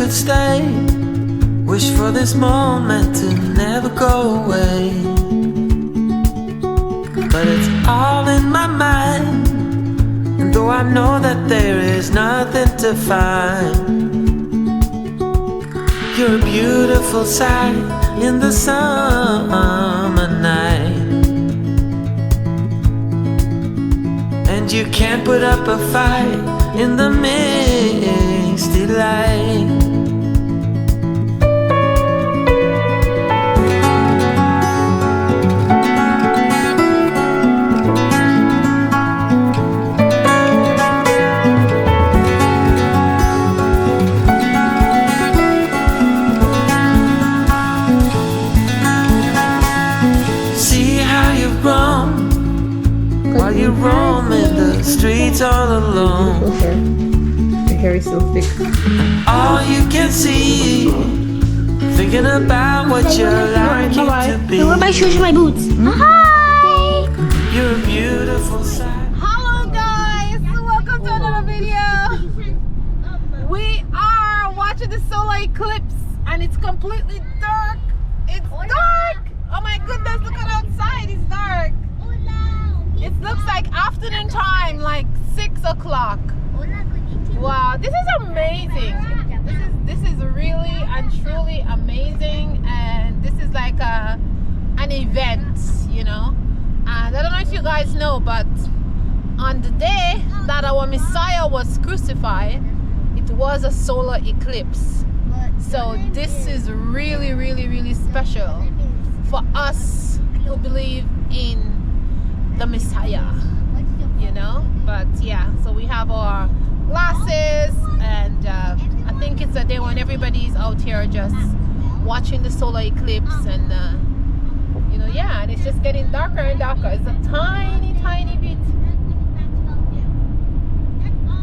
could stay. Wish for this moment to never go away. But it's all in my mind, and though I know that there is nothing to find, you're a beautiful sight in the summer night. And you can't put up a fight in the misty light. While you roam in the streets all alone, your hair is so thick. all you can see, thinking about what you're like to be. Where are my shoes and my boots? Hi! You're a beautiful sight. Hello guys, welcome to another video. We are watching the solar eclipse and it's completely dark. It's dark. Oh my goodness, look at outside, it's dark. It looks like afternoon time, like 6 o'clock. Wow, this is amazing. This is really and truly amazing, and this is like an event, you know. And I don't know if you guys know, but on the day that our Messiah was crucified, it was a solar eclipse. So this is really, really, really special for us who believe in the Messiah, you know. But yeah, so we have our glasses, and I think it's a day when everybody's out here just watching the solar eclipse, and you know, yeah, and it's just getting darker and darker. It's a tiny bit,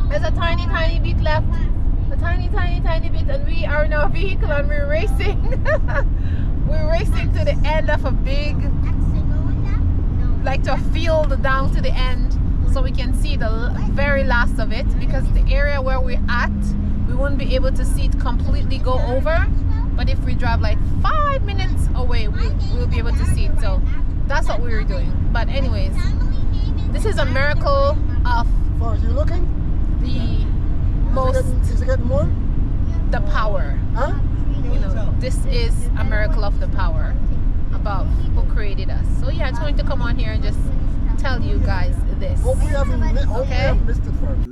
there's a tiny bit left, a tiny bit, and we are in our vehicle and we're racing. We're racing to the end of a big, like to a field down to the end, so we can see the very last of it, because the area where we're at, we won't be able to see it completely go over, but if we drive like 5 minutes away, we'll be able to see it. So that's what we were doing. But anyways, this is a miracle of Are you looking? the most, Is it getting more? the power, Huh? you know. This is a miracle of the power above who created us. So yeah, I just wanted to come on here and just tell you guys this. Hope we haven't missed it first.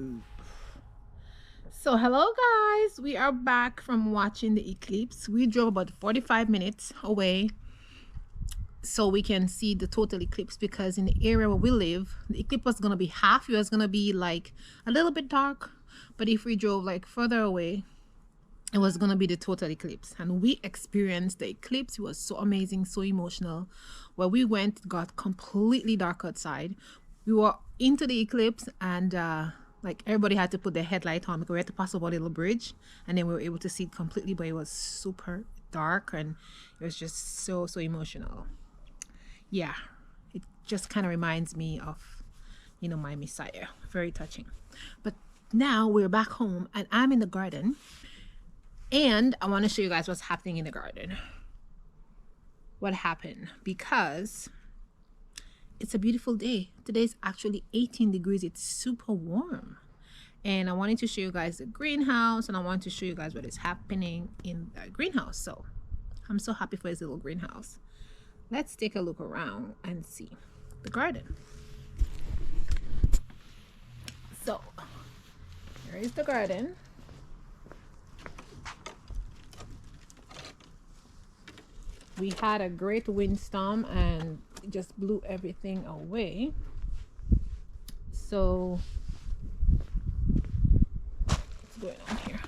So hello guys, we are back from watching the eclipse. We drove about 45 minutes away so we can see the total eclipse, because in the area where we live, the eclipse was gonna be half. It was gonna be like a little bit dark, but if we drove like further away, it was gonna be the total eclipse. And we experienced the eclipse. It was so amazing, so emotional. Where we went, it got completely dark outside. We were into the eclipse, and like everybody had to put their headlight on because we had to pass over a little bridge, and then we were able to see it completely, but it was super dark and it was just so emotional. Yeah, it just kind of reminds me of, you know, my Messiah. Very touching. But now we're back home and I'm in the garden, and I want to show you guys what's happening in the garden. What happened, because it's a beautiful day. Today's actually 18 degrees. It's super warm. And I wanted to show you guys the greenhouse, and I want to show you guys what is happening in the greenhouse. So I'm so happy for this little greenhouse. Let's take a look around and see the garden. So here is the garden. We had a great windstorm and it just blew everything away. So what's going on here?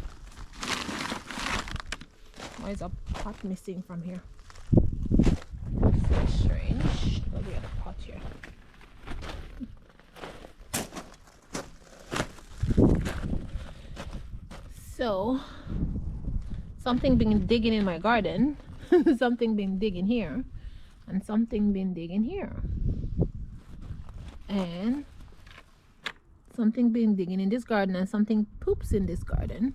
Why is a pot missing from here? That's strange. Well, we had a pot here. So something been digging in my garden. Something been digging here, and something been digging here, and something been digging in this garden, and something poops in this garden.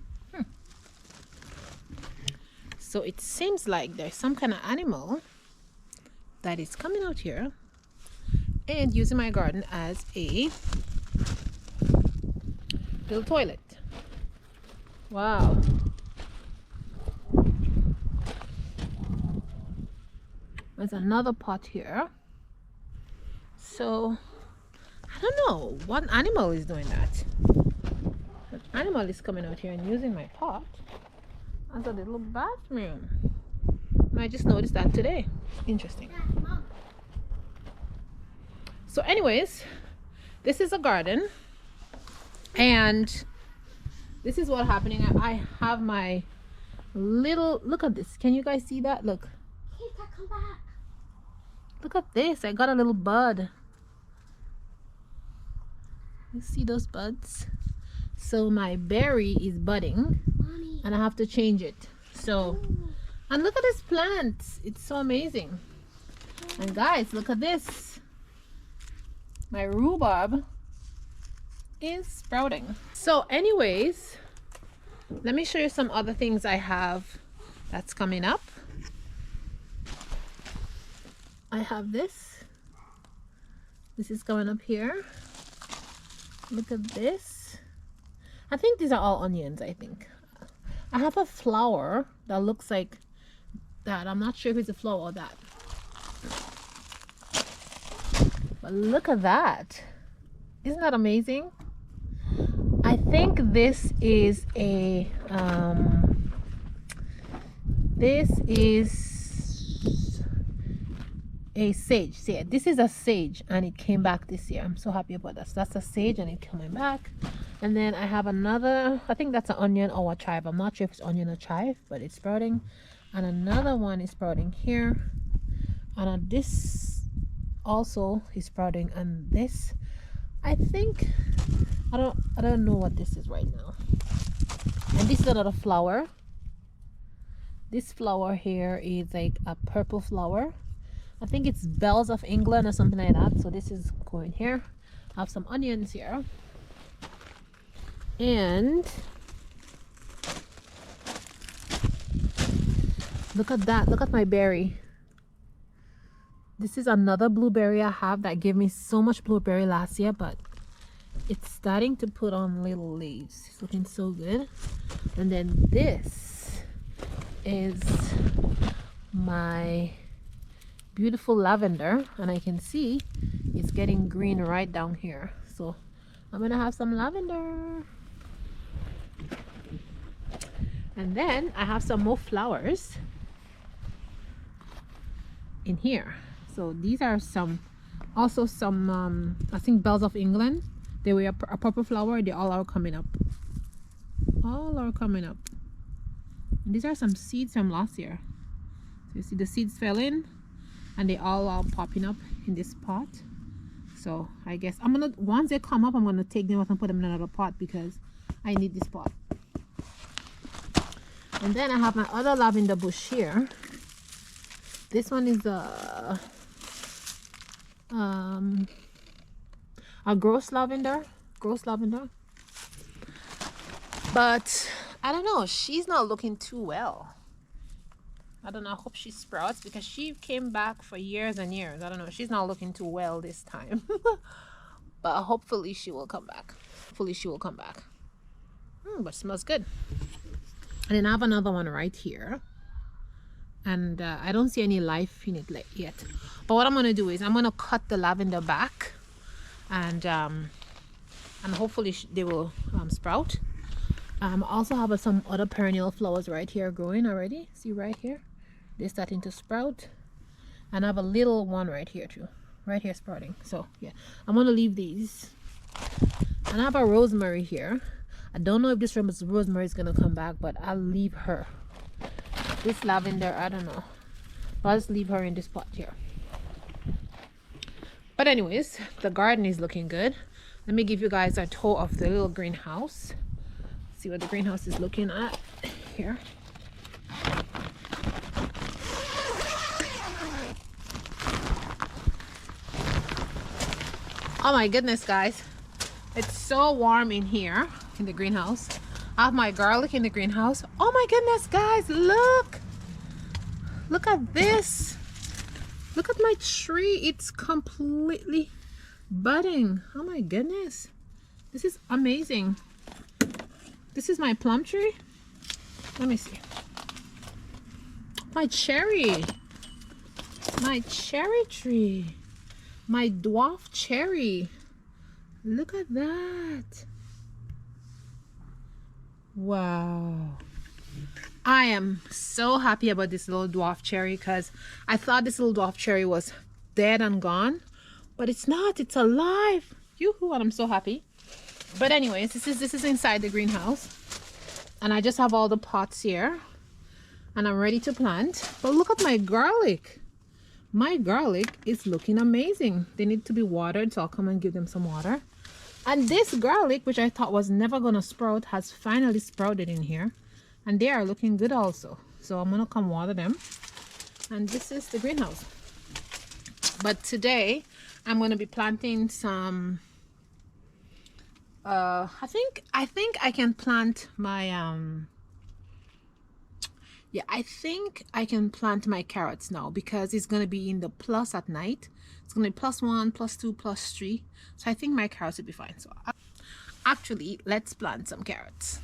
So it seems like there's some kind of animal that is coming out here and using my garden as a little toilet. Wow. There's another pot here. So I don't know what animal is doing that. An animal is coming out here and using my pot as a little bathroom. And I just noticed that today. Interesting. So anyways, this is a garden, and this is what's happening. I have my little, look at this. Can you guys see that? Look. Come back. Look at this. I got a little bud. You see those buds? So my berry is budding, Mommy. and I have to change it. So, and look at this plant. It's so amazing. And guys, look at this. My rhubarb is sprouting. So anyways, let me show you some other things I have that's coming up. I have this. This is going up here. Look at this. I think these are all onions, I think. I have a flower that looks like that. I'm not sure if it's a flower or that. But look at that. Isn't that amazing? I think this is a sage. See, this is a sage, and it came back this year. I'm so happy about that. So that's a sage, and it's coming back. And then I have another, I think that's an onion or a chive. I'm not sure if it's onion or chive, but it's sprouting. And another one is sprouting here. And this also is sprouting. And this, I think, I don't know what this is right now. And this is another flower. This flower here is like a purple flower. I think it's bells of England or something like that. So this is going here. I have some onions here. And look at that. Look at my berry. This is another blueberry I have that gave me so much blueberry last year, but it's starting to put on little leaves. It's looking so good. And then this is my beautiful lavender, and I can see it's getting green right down here. So I'm gonna have some lavender. And then I have some more flowers in here. So these are also some I think bells of England. They were a purple flower. They all are coming up. All are coming up. And these are some seeds from last year. So you see the seeds fell in, and they all are popping up in this pot. So I guess I'm gonna, once they come up, I'm gonna take them out and put them in another pot because I need this pot. And then I have my other lavender bush here. This one is a gross lavender. But I don't know, she's not looking too well. I don't know, I hope she sprouts because she came back for years and years. I don't know, she's not looking too well this time. But hopefully she will come back. But it smells good. And then I have another one right here. And I don't see any life in it yet. But what I'm going to do is I'm going to cut the lavender back. And hopefully they will sprout. I also have some other perennial flowers right here growing already. See right here? They're starting to sprout. And I have a little one right here too. Right here sprouting. So yeah, I'm going to leave these. And I have a rosemary here. I don't know if this rosemary is going to come back, but I'll leave her. This lavender, I don't know. I'll just leave her in this pot here. But anyways, the garden is looking good. Let me give you guys a tour of the little greenhouse. See what the greenhouse is looking at here. Oh my goodness, guys. It's so warm in here in the greenhouse. I have my garlic in the greenhouse. Oh my goodness, guys, look. Look at this. Look at my tree. It's completely budding. Oh my goodness. This is amazing. This is my plum tree. Let me see. My cherry. My cherry tree. My dwarf cherry. Look at that. Wow. I am so happy about this little dwarf cherry because I thought this little dwarf cherry was dead and gone, but it's not. It's alive. Yoo-hoo, and I'm so happy. But anyways, this is inside the greenhouse, and I just have all the pots here, and I'm ready to plant. But look at my garlic. My garlic is looking amazing. They need to be watered, so I'll come and give them some water. And this garlic, which I thought was never gonna sprout, has finally sprouted in here. And they are looking good also. So I'm gonna come water them. And this is the greenhouse. But today I'm gonna be planting some I think I can plant my yeah, I think I can plant my carrots now because it's gonna be in the plus at night. It's gonna be +1, +2, +3. So I think my carrots will be fine. So actually, let's plant some carrots.